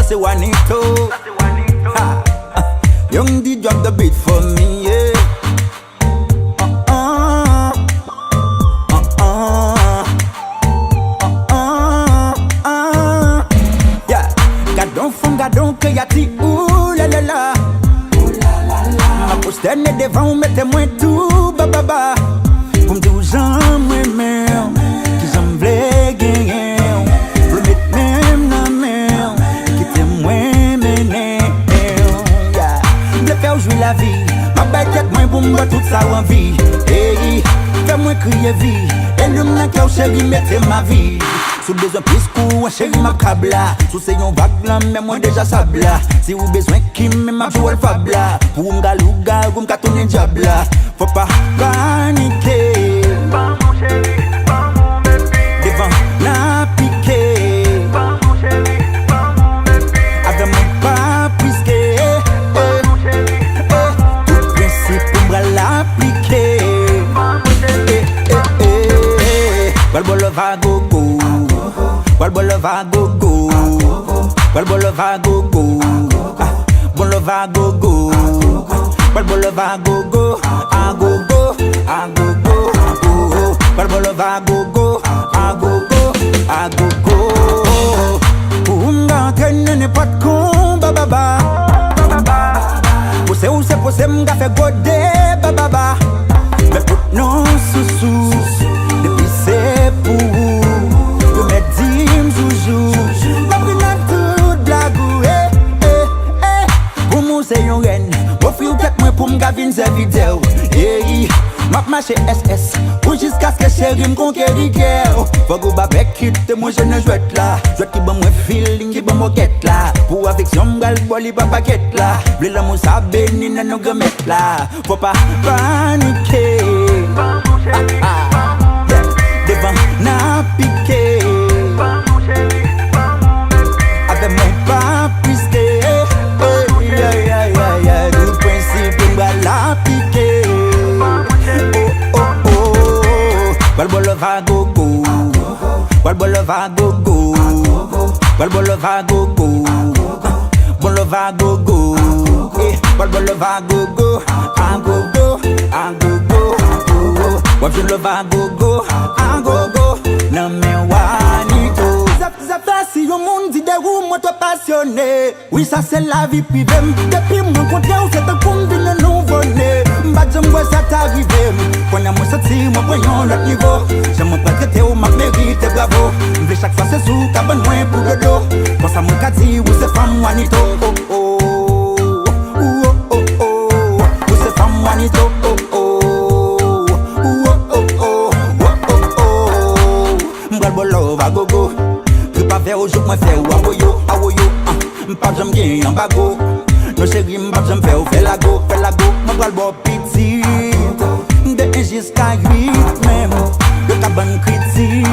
say Juanito. Ha. Young D drop the beat for me, yeah. Yeah. Gadon fond, gadon que y'a ti, ouh la la la. Ma posterne devant, mettez-moi tout, ba ba ba. Pour me dire j'en moi-même, qui j'en v'lais gagner. Pour mettre même la main, qui t'aime mener. Yeah. M'le faire jouer la vie, ma baguette moi pour moi toute ça en vie. Hey, fais-moi crier vie, et le m'la cœur chéri mettez ma vie. Sous besoin plus qu'ou, chéri ma cabla. Sous c'est yon vague là, mais moi déjà sabla. Si ou besoin qui me m'a joué le fabla. Pour m'galouga, ou m'katoune diabla. Faut pas paniquer. Pas mon chéri, pas mon bébé. Devant la piqué. Pas mon chéri, pas mon bébé. Avec mon pas puisque Pas mon chéri, tout principe pour l'appliquer. pas mon chéri. Balbo le va gogo. Balbo le va gogo. Balbo le va gogo. Bon le va gogo. Balbo le va gogo. A gogo. A gogo. Balbo le va gogo. A gogo. A gogo. Pour m'entraîner n'importe quoi, baba. Poussez ou c'est poussé m'ga fait goder, baba. Mais pour non sous-sous. Depuis c'est pour vous mettre dim joujou. Ma prina toute blagou. Pour moi c'est yon ren. Mon frère peut-être moi pour m'gavine ces vidéos. M'a marché SS. Pour jusqu'à ce que chéri m'conquérit cœur. Faut que babek quitte moi je ne jouette là. Jouette qui bon moi feeling qui bon moquette là. Pour affection m'gal boli pas paquette là. V'le l'amour ça béni nan nous mettre là. Faut pas paniquer. Pas mon chéri, pas mon bébé. Devant n'a piqué. Pas mon chéri, pas mon bébé. Avec mon pas puisque du principe m'ga la piqué. Balbo le va gogo. Balbo le va gogo. Balbo le va gogo. Bon le va gogo. Balbo le va gogo. A gogo. A gogo. Wapje le va gogo. A gogo. Non mais Juanito. Ça si yon monde dit des roues, moi toi passionné. Oui ça c'est la vie privée. Depuis mon côté c'est un combine nouveau-né. M'badjam moi ça t'arrive. Quand y'a moi sorti, moi voyons l'autre niveau. J'aime pas traiter ou m'a mérité bravo. M'vle chaque fois c'est sous, qu'à bon moins pour le dos. Quand ça m'a kati, ou c'est femme Juanito. Oh oh. Oh oh oh. Ou c'est femme Juanito. Oh oh. Oh oh oh. Oh oh oh. M'galbo love a gogo. Pas faire au jour, moi faire ou awoyo, awoyo. M'pas j'aime bien en bago. Nos chéris m'pas j'aime faire la go, M'en parle bon petit. De jusqu'à 8 même. De cabane critique.